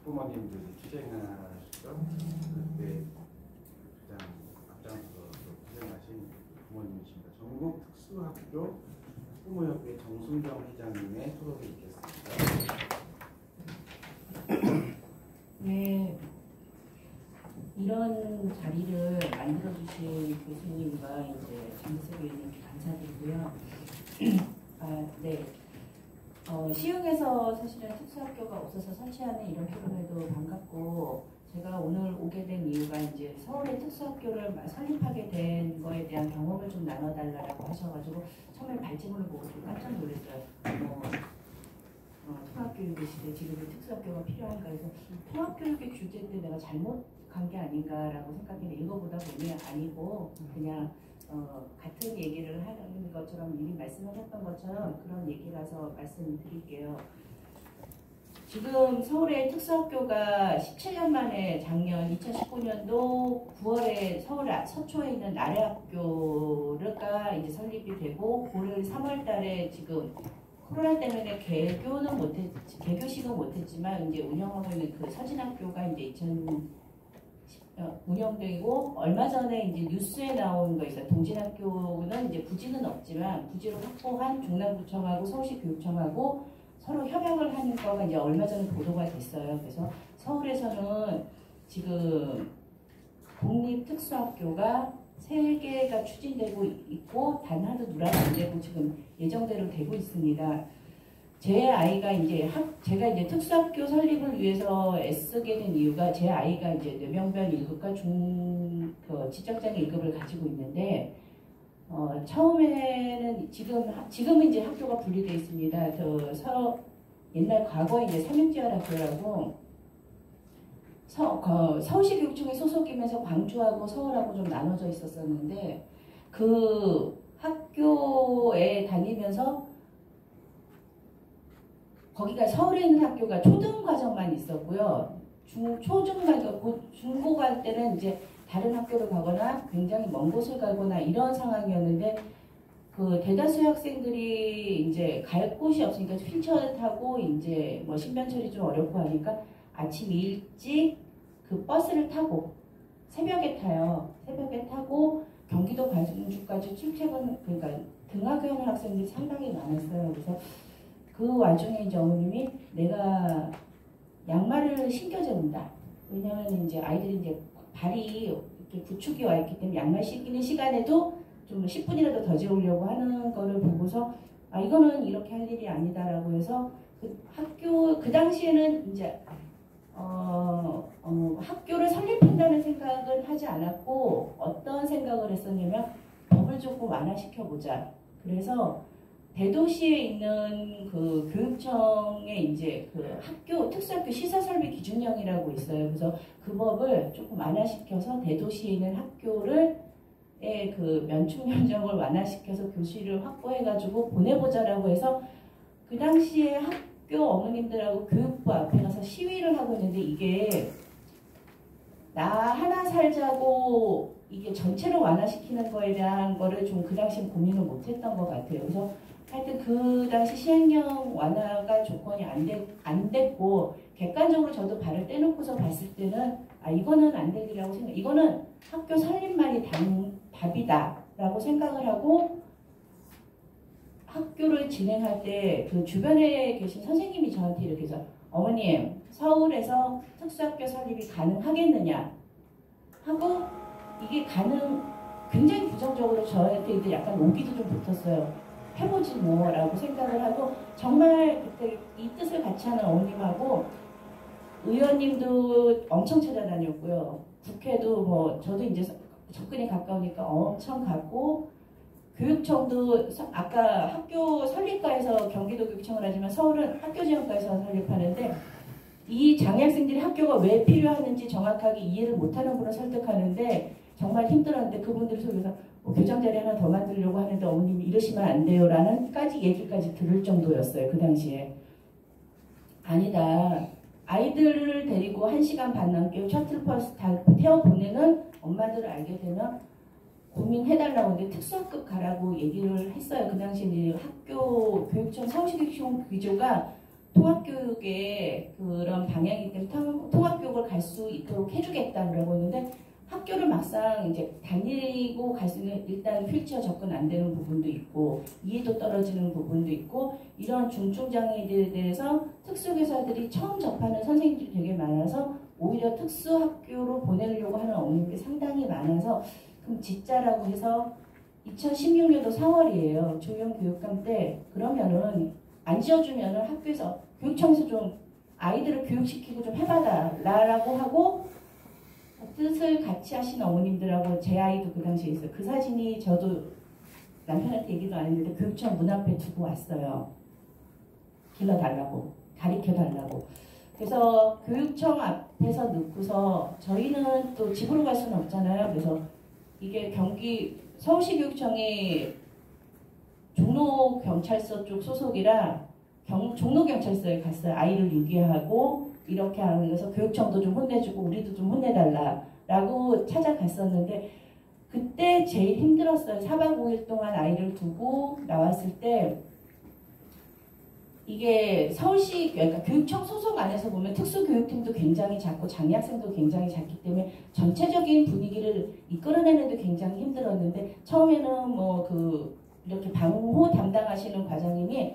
학부모님들이 투쟁하시죠. 그때 가장 앞장서서 투쟁하신 부모님이십니다. 전국 특수학교 학부모협회 정순경 회장님의 토론을 읽겠습니다. 네, 이런 자리를 만들어주신 교수님과 이제 장기석 의원님께 감사드리고요. 네. 시흥에서 사실은 특수학교가 없어서 설치하는 이런 프로그램도 반갑고, 제가 오늘 오게 된 이유가 이제 서울에 특수학교를 설립하게 된 거에 대한 경험을 좀 나눠달라고 하셔가지고 처음에 발제문을 보고 좀 깜짝 놀랐어요. 통합교육의 시대 지금 특수학교가 필요한가 해서 통합교육의 주제 때 내가 잘못 간 게 아닌가라고 생각했는데 읽어보다 보니 아니고 그냥 같은 얘기를 하는 것처럼 미리 말씀하셨던 것처럼 그런 얘기라서 말씀드릴게요. 지금 서울의 특수학교가 17년 만에 작년 2019년도 9월에 서울 서초에 있는 나래학교가 이제 설립이 되고 올해 3월 달에 지금 코로나 때문에 개교식은 못했지만 이제 운영하고 있는 그 서진학교가 이제 운영되고 얼마 전에 이제 뉴스에 나온 거 있어요. 동진학교는 이제 부지는 없지만 부지를 확보한 중남구청하고 서울시 교육청하고 서로 협약을 하는 거가 이제 얼마 전에 보도가 됐어요. 그래서 서울에서는 지금 공립특수학교가 3개가 추진되고 있고 단 하나도 누락이 안 되고 지금 예정대로 되고 있습니다. 제 아이가 이제 제가 이제 특수학교 설립을 위해서 애쓰게 된 이유가 제 아이가 이제 뇌병변 1급과 지적장애 1급을 가지고 있는데 처음에는 지금은 이제 학교가 분리되어 있습니다. 옛날 과거에 이제 삼육지활학교라고 서울시 교육청에 소속이면서 광주하고 서울하고 좀 나눠져 있었었는데 그 학교에 다니면서 거기가 서울에 있는 학교가 초등 과정만 있었고요. 중고 갈 때는 이제 다른 학교를 가거나 굉장히 먼 곳을 가거나 이런 상황이었는데 그 대다수의 학생들이 이제 갈 곳이 없으니까 휠체어 타고 이제 뭐 신변처리 좀 어렵고 하니까 아침 일찍 그 버스를 타고 새벽에 타요. 새벽에 타고 경기도 광주까지 출퇴근 그러니까 등하교하는 학생들이 상당히 많았어요. 그래서 그 와중에 이제 어머님이 내가 양말을 신겨준다. 왜냐하면 이제 아이들이 이제 발이 이렇게 부축이 와 있기 때문에 양말 신기는 시간에도 좀 10분이라도 더 재우려고 하는 거를 보고서 아 이거는 이렇게 할 일이 아니다라고 해서 그 당시에는 이제 학교를 설립한다는 생각은 하지 않았고 어떤 생각을 했었냐면 법을 조금 완화시켜 보자. 그래서 대도시에 있는 그 교육청에 이제 그 특수학교 시설설비 기준령이라고 있어요. 그래서 그 법을 조금 완화시켜서 대도시에 있는 학교를 그 면충 면적을 완화시켜서 교실을 확보해가지고 보내보자라고 해서 그 당시에 학교 어머님들하고 교육부 앞에 가서 시위를 하고 있는데 이게 나 하나 살자고 이게 전체로 완화시키는 거에 대한 거를 좀 그 당시에 고민을 못했던 것 같아요. 그래서 하여튼 그 당시 시행령 완화가 조건이 안 됐고 객관적으로 저도 발을 떼놓고서 봤을 때는 아 이거는 안 될 일이라고 생각. 이거는 학교 설립만이 답이다라고 생각을 하고 학교를 진행할 때 그 주변에 계신 선생님이 저한테 이렇게 해서 어머님 서울에서 특수학교 설립이 가능하겠느냐 하고 이게 굉장히 부정적으로 저한테 이제 약간 오기도 좀 붙었어요. 해보지 뭐라고 생각을 하고 정말 그때 이 뜻을 같이 하는 어머님하고 의원님도 엄청 찾아다녔고요. 국회도 뭐 저도 이제 접근이 가까우니까 엄청 갔고 교육청도 아까 학교 설립과에서 경기도 교육청을 하지만 서울은 학교지원과에서 설립하는데 이 장애학생들이 학교가 왜 필요하는지 정확하게 이해를 못하는 분을 설득하는데 정말 힘들었는데 그분들 속에서 교장 자리 하나 더 만들려고 하는데 어머님이 이러시면 안 돼요 라는 얘기까지 들을 정도였어요. 그 당시에. 아니다. 아이들을 데리고 1시간 반 넘게 셔틀버스 태워보내는 엄마들을 알게 되면 고민해달라고 하는데 특수학급 가라고 얘기를 했어요. 그 당시에 학교 교육청 서울시 교육청 규조가 통합교육의 그런 방향이기 때문에 통합교육을 갈 수 있도록 해주겠다 그러고 있는데 학교를 막상 이제 다니고 갈 수 있는 일단 휠체어 접근 안 되는 부분도 있고 이해도 떨어지는 부분도 있고 이런 중증장애인들에 대해서 특수교사들이 처음 접하는 선생님들이 되게 많아서 오히려 특수학교로 보내려고 하는 어머님들이 상당히 많아서 그럼 짓자라고 해서 2016년도 4월이에요. 조영교육감 때 그러면은 안 지어주면은 학교에서 교육청에서 좀 아이들을 교육시키고 좀 해봐라라고 하고 뜻을 같이 하신 어머님들하고 제 아이도 그 당시에 있어요. 그 사진이 저도 남편한테 얘기도 안 했는데 교육청 문 앞에 두고 왔어요. 길러달라고, 가르쳐달라고. 그래서 교육청 앞에서 넣고서 저희는 또 집으로 갈 수는 없잖아요. 그래서 이게 경기 서울시 교육청이 종로경찰서 쪽 소속이라 종로경찰서에 갔어요. 아이를 유기하고 이렇게 하는 거서 교육청도 좀 혼내주고 우리도 좀 혼내달라라고 찾아갔었는데 그때 제일 힘들었어요. 4박 5일 동안 아이를 두고 나왔을 때 이게 서울시 그러니까 교육청 소속 안에서 보면 특수교육팀도 굉장히 작고 장애학생도 굉장히 작기 때문에 전체적인 분위기를 이끌어내는 데 굉장히 힘들었는데 처음에는 뭐 이렇게 방호 담당하시는 과장님이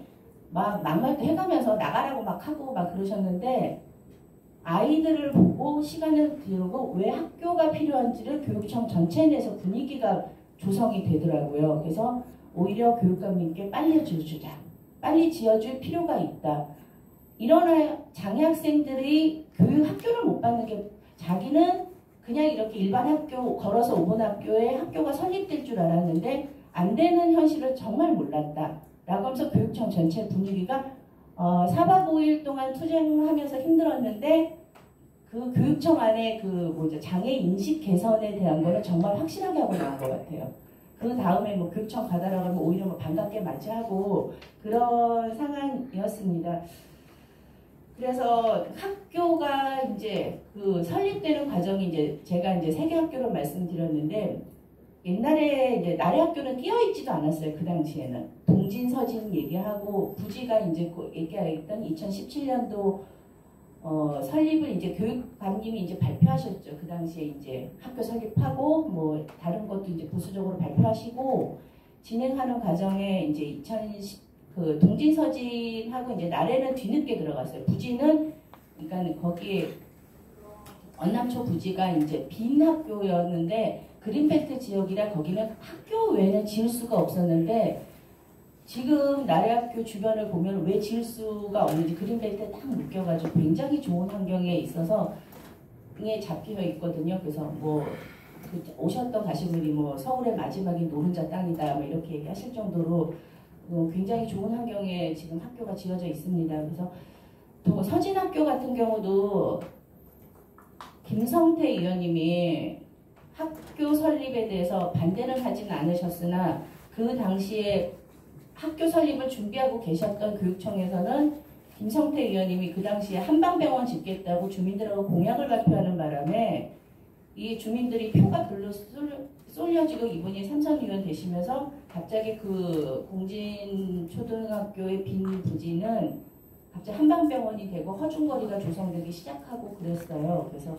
막 막말도 해가면서 나가라고 막 하고 막 그러셨는데 아이들을 보고 시간을 들고 왜 학교가 필요한지를 교육청 전체 내에서 분위기가 조성이 되더라고요. 그래서 오히려 교육감님께 빨리 지어주자. 빨리 지어줄 필요가 있다. 이런 장애학생들이 학교를 못 받는 게 자기는 그냥 이렇게 일반 학교 걸어서 5분 학교에 학교가 설립될 줄 알았는데 안 되는 현실을 정말 몰랐다. 라고 하면서 교육청 전체 분위기가 4박 5일 동안 투쟁하면서 힘들었는데 그 교육청 안에 장애 인식 개선에 대한 거는 정말 확실하게 하고 나온 것 같아요. 그 다음에 뭐 교육청 가다라고 하면 오히려 뭐 반갑게 맞이하고 그런 상황이었습니다. 그래서 학교가 이제 설립되는 과정이 이제 제가 이제 3개 학교로 말씀드렸는데 옛날에 이제 나래 학교는 끼어있지도 않았어요. 그 당시에는 동진서진 얘기하고 부지가 이제 얘기했던 2017년도 설립을 이제 교육감님이 이제 발표하셨죠. 그 당시에 이제 학교 설립하고 뭐 다른 것도 이제 보수적으로 발표하시고 진행하는 과정에 이제 동진서진하고 이제 나래는 뒤늦게 들어갔어요. 부지는 그러니까 거기에 언남초 부지가 이제 빈 학교였는데 그린벨트 지역이라 거기는 학교 외에는 지을 수가 없었는데 지금 나래학교 주변을 보면 왜 지을 수가 없는지 그린벨트에 딱 묶여가지고 굉장히 좋은 환경에 있어서 에 잡혀 있거든요. 그래서 뭐 오셨던 가시분이 뭐 서울의 마지막인 노른자 땅이다 뭐 이렇게 얘기하실 정도로 굉장히 좋은 환경에 지금 학교가 지어져 있습니다. 그래서 또 서진학교 같은 경우도 김성태 의원님이 학교 설립에 대해서 반대는 하지는 않으셨으나 그 당시에 학교 설립을 준비하고 계셨던 교육청에서는 김성태 의원님이 그 당시에 한방병원 짓겠다고 주민들하고 공약을 발표하는 바람에 이 주민들이 표가 별로 쏠려지고 이분이 삼선 의원 되시면서 갑자기 그 공진초등학교의 빈 부지는 갑자기 한방병원이 되고 허중거리가 조성되기 시작하고 그랬어요. 그래서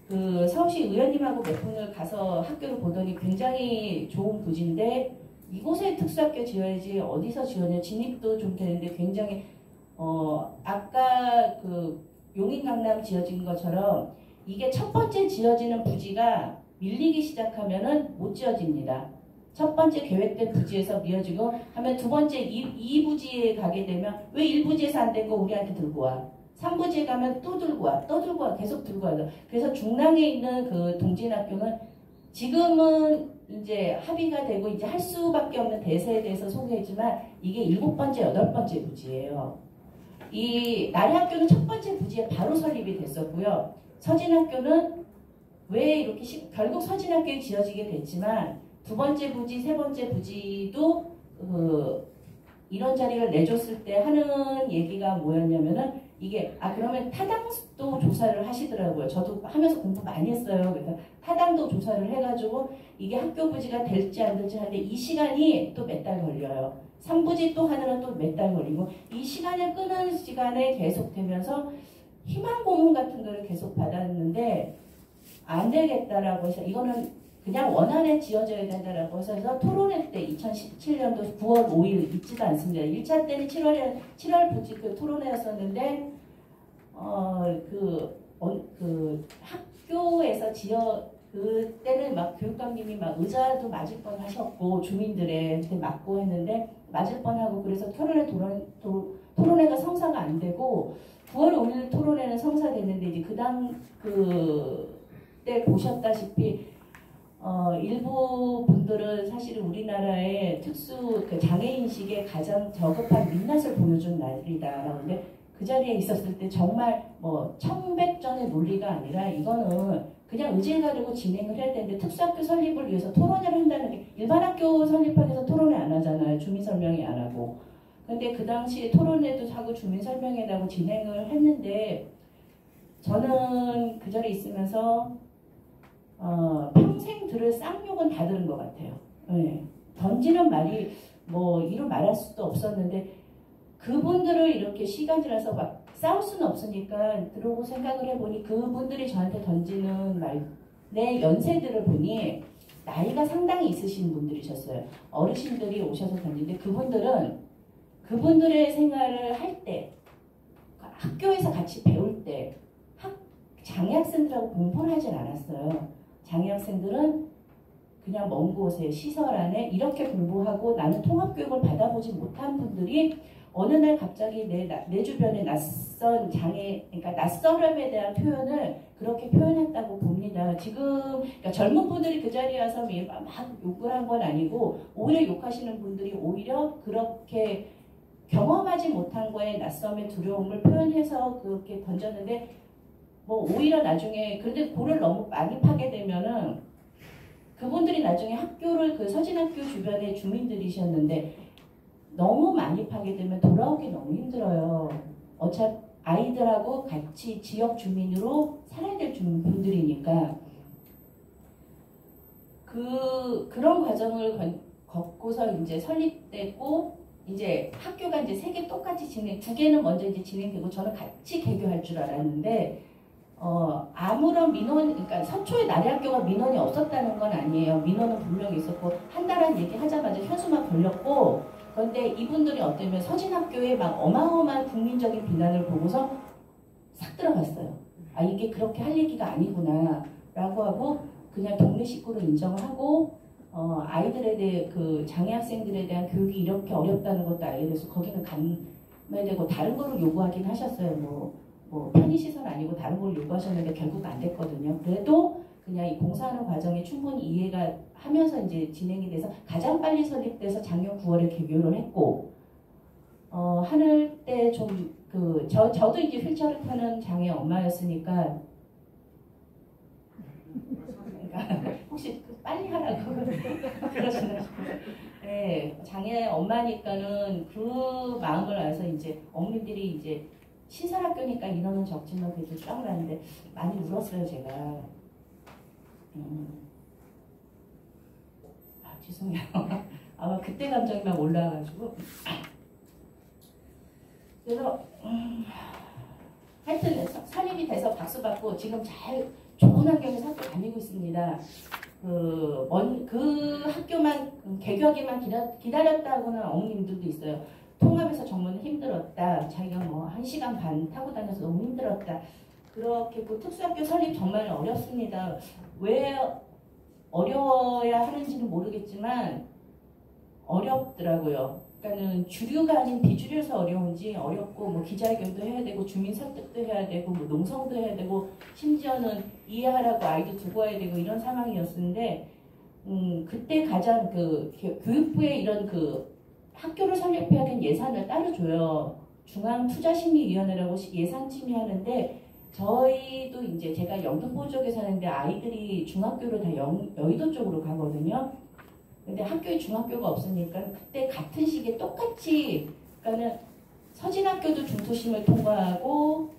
그 서울시 의원님하고 몇 분을 가서 학교를 보더니 굉장히 좋은 부지인데 이곳에 특수학교 지어야지 어디서 지어냐 진입도 좀 되는데 굉장히 아까 용인강남 지어진 것처럼 이게 첫 번째 지어지는 부지가 밀리기 시작하면은 못 지어집니다. 첫 번째 계획된 부지에서 미어지고 하면 두 번째 이 부지에 가게 되면 왜 1부지에서 안 된 거 우리한테 들고 와. 3부지에 가면 또 들고 와. 또 들고 와. 계속 들고 와요. 그래서 중랑에 있는 그 동진학교는 지금은 이제 합의가 되고 이제 할 수밖에 없는 대세에 대해서 소개했지만 이게 7번째, 8번째 부지예요. 이 나래학교는 첫 번째 부지에 바로 설립이 됐었고요. 서진학교는 왜 이렇게 결국 서진학교에 지어지게 됐지만 두 번째 부지, 세 번째 부지도 이런 자리를 내줬을 때 하는 얘기가 뭐였냐면은 이게 그러면 타당도 조사를 하시더라고요. 저도 하면서 공부 많이 했어요. 그래서 타당도 조사를 해가지고 이게 학교 부지가 될지 안 될지 하는데 이 시간이 또 몇 달 걸려요. 3부지 또 하느라 또 몇 달 걸리고 이 시간을 끄는 시간에 계속되면서 희망 고문 같은 거를 계속 받았는데 안 되겠다라고 해서 이거는 그냥 원안에 지어져야 된다라고 해서 토론회 때 2017년도 9월 5일 잊지도 않습니다. 1차 때는 7월 부지 그 토론회였었는데 그 학교에서 그때는 막 교육감님이 막 의자도 맞을 뻔 하셨고 주민들한테 맞고 했는데 맞을 뻔하고 그래서 토론회가 성사가 안 되고 9월 5일 토론회는 성사됐는데 이제 그때 보셨다시피 일부 분들은 사실은 우리나라의 그 장애인식의 가장 저급한 민낯을 보여준 날이다. 근데 그 자리에 있었을 때 정말 뭐 청백전의 논리가 아니라 이거는 그냥 의지를 가지고 진행을 해야 되는데 특수학교 설립을 위해서 토론회를 한다는 게 일반 학교 설립하기 위해서 토론회 안 하잖아요. 주민 설명회 안 하고. 근데 그 당시에 토론회도 하고 주민 설명회도 하고 진행을 했는데 저는 그 자리에 있으면서 평생 들을 쌍욕은 다 들은 것 같아요. 네. 던지는 말이 뭐 이루 말할 수도 없었는데 그분들을 이렇게 시간 지나서 막 싸울 수는 없으니까 들어오고 생각을 해보니 그분들이 저한테 던지는 말의 연세들을 보니 나이가 상당히 있으신 분들이셨어요. 어르신들이 오셔서 던지는데 그분들의 생활을 할 때 학교에서 같이 배울 때 장애 학생들하고 공부를 하진 않았어요. 장애 학생들은 그냥 먼 곳에 시설 안에 이렇게 공부하고 나는 통합교육을 받아보지 못한 분들이 어느 날 갑자기 내 주변에 낯선 장애, 그러니까 낯설음에 대한 표현을 그렇게 표현했다고 봅니다. 지금 그러니까 젊은 분들이 그 자리에 와서 막 욕을 한 건 아니고 오히려 욕하시는 분들이 오히려 그렇게 경험하지 못한 거에 낯섦의 두려움을 표현해서 그렇게 던졌는데 뭐 오히려 나중에 그런데 골을 너무 많이 파게 되면은 그분들이 나중에 학교를 그 서진학교 주변의 주민들이셨는데 너무 많이 파게 되면 돌아오기 너무 힘들어요. 어차피 아이들하고 같이 지역 주민으로 살아야 될 분들이니까 그런 과정을 겪고서 이제 설립됐고 이제 학교가 이제 3개 똑같이 2개는 먼저 이제 진행되고 저는 같이 개교할 줄 알았는데 아무런 민원, 그러니까 서초에 나래학교가 민원이 없었다는 건 아니에요. 민원은 분명히 있었고 한다란 얘기 하자마자 현수막 걸렸고 그런데 이분들이 어쩌면 서진학교에 막 어마어마한 국민적인 비난을 보고서 싹 들어갔어요. 아 이게 그렇게 할 얘기가 아니구나 라고 하고 그냥 동네 식구로 인정을 하고 아이들에 대해 그 장애 학생들에 대한 교육이 이렇게 어렵다는 것도 알게 돼서 거기는 가야 되고 다른 거를 요구하긴 하셨어요. 뭐 편의시설 아니고 다른 걸 요구하셨는데 결국 안 됐거든요. 그래도 그냥 이 공사하는 과정이 충분히 이해가 하면서 이제 진행이 돼서 가장 빨리 설립돼서 작년 9월에 개교를 했고 하늘 때 좀 저도 이제 휠체어를 타는 장애 엄마였으니까 그러니까 혹시 빨리 하라고 그러시나 싶어서 네, 장애 엄마니까는 그 마음을 알아서 이제 어머님들이 이제 신설학교니까 인원은 적지만 그래도 쫙 나는데 많이 울었어요 제가. 죄송해요. 아마 그때 감정이 막 올라와가지고 그래서 하여튼 설립이 돼서 박수 받고 지금 잘 좋은 환경에서 학교 다니고 있습니다. 그 학교만 개교하기만 기다렸다고는 어머님들도 있어요. 통합에서 정말 힘들었다. 자기가 뭐 1시간 반 타고 다녀서 너무 힘들었다. 그렇게 특수학교 설립 정말 어렵습니다. 왜 어려워야 하는지는 모르겠지만 어렵더라고요. 그러니까는 주류가 아닌 비주류에서 어려운지 어렵고 뭐 기자회견도 해야 되고 주민 설득도 해야 되고 뭐 농성도 해야 되고 심지어는 이해하라고 아이도 두고 와야 되고 이런 상황이었는데 그때 가장 교육부의 이런 학교를 설립해야 된 예산을 따로 줘요. 중앙투자심의위원회라고 예산 심의하는데 저희도 이제 제가 영등포 쪽에 사는데 아이들이 중학교로 다 여의도 쪽으로 가거든요. 근데 학교에 중학교가 없으니까 그때 같은 시기에 똑같이 그러니까는 서진학교도 중투심을 통과하고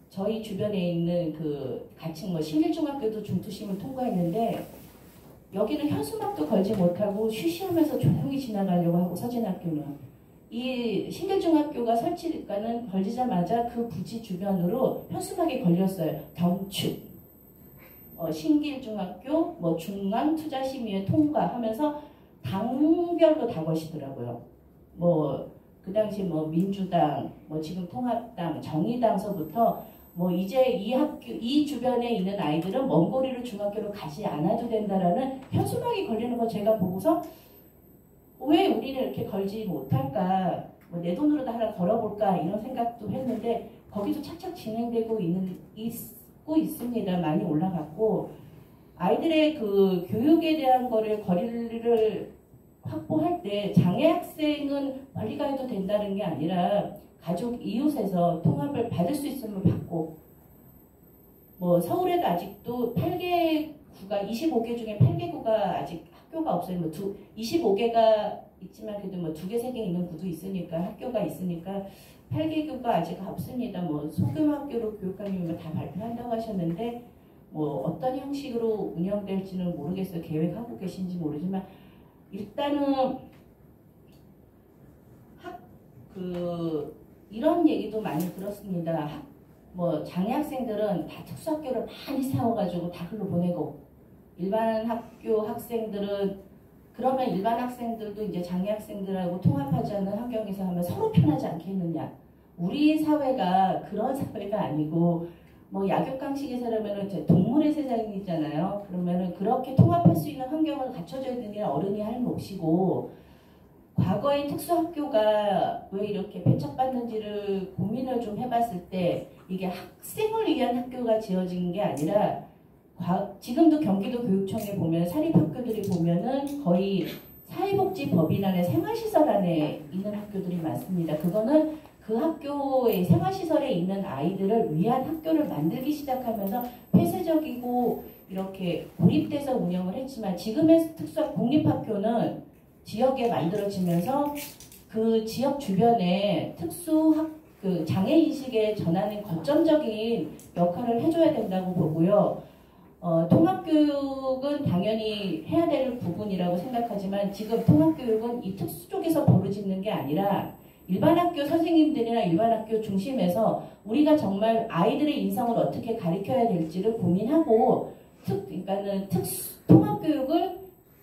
저희 주변에 있는 같이 신길중학교도 중투심을 통과했는데 여기는 현수막도 걸지 못하고 쉬쉬하면서 조용히 지나가려고 하고 서진학교는 이 신길중학교가 설치가는 걸리자마자 그 부지 주변으로 현수막이 걸렸어요. 경축, 신길중학교, 뭐 중앙투자심의회 통과하면서 당별로 다 것이더라고요. 뭐 그 당시 뭐 민주당, 뭐 지금 통합당, 정의당서부터 뭐 이제 이 학교 이 주변에 있는 아이들은 먼 거리를 중학교로 가지 않아도 된다라는 현수막이 걸리는 거 제가 보고서 왜 우리는 이렇게 걸지 못할까? 뭐 내 돈으로도 하나 걸어볼까? 이런 생각도 했는데 거기도 착착 진행되고 있습니다. 많이 올라갔고 아이들의 그 교육에 대한 거를 거리를 확보할 때 장애 학생은 멀리 가도 된다는 게 아니라 가족 이웃에서 통합을 받을 수 있으면 받고 뭐 서울에도 아직도 8개 구가 25개 중에 8개 구가 아직 학교가 없어요. 뭐 25개가 있지만 그래도 뭐 2개, 3개 있는 구도 있으니까 학교가 있으니까 8개 구가 아직 없습니다. 뭐 소규모학교로 교육감님이 다 발표한다고 하셨는데 뭐 어떤 형식으로 운영될지는 모르겠어요. 계획하고 계신지 모르지만 일단은 이런 얘기도 많이 들었습니다. 뭐 장애 학생들은 다 특수학교를 많이 세워가지고 다 글로 보내고 일반 학교 학생들은 그러면 일반 학생들도 이제 장애 학생들하고 통합하지 않는 환경에서 하면 서로 편하지 않겠느냐. 우리 사회가 그런 사회가 아니고 뭐 약육강식에 살려면은 동물의 세상이잖아요. 그러면은 그렇게 통합할 수 있는 환경을 갖춰줘야 되는 게 어른이 할 몫이고 과거의 특수학교가 왜 이렇게 배척받는지를 고민을 좀 해봤을 때 이게 학생을 위한 학교가 지어진 게 아니라 지금도 경기도 교육청에 보면 사립학교들이 보면은 거의 사회복지법인 안에 생활시설 안에 있는 학교들이 많습니다. 그거는 그 학교의 생활시설에 있는 아이들을 위한 학교를 만들기 시작하면서 폐쇄적이고 이렇게 고립돼서 운영을 했지만 지금의 공립학교는 지역에 만들어지면서 그 지역 주변에 그 장애인식에 전하는 거점적인 역할을 해줘야 된다고 보고요. 통합교육은 당연히 해야 될 부분이라고 생각하지만 지금 통합교육은 이 특수 쪽에서 벌어지는 게 아니라 일반 학교 선생님들이나 일반 학교 중심에서 우리가 정말 아이들의 인성을 어떻게 가르쳐야 될지를 고민하고 그러니까는 통합교육을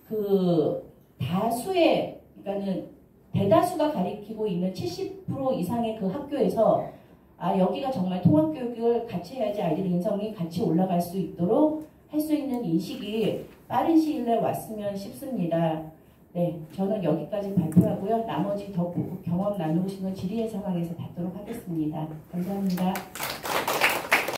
그 다수의 그러니까는 대다수가 가리키고 있는 70% 이상의 그 학교에서 여기가 정말 통합교육을 같이 해야지 아이들의 인성이 같이 올라갈 수 있도록 할 수 있는 인식이 빠른 시일 내에 왔으면 싶습니다. 네, 저는 여기까지 발표하고요. 나머지 더 경험 나누시는 질의의 상황에서 받도록 하겠습니다. 감사합니다.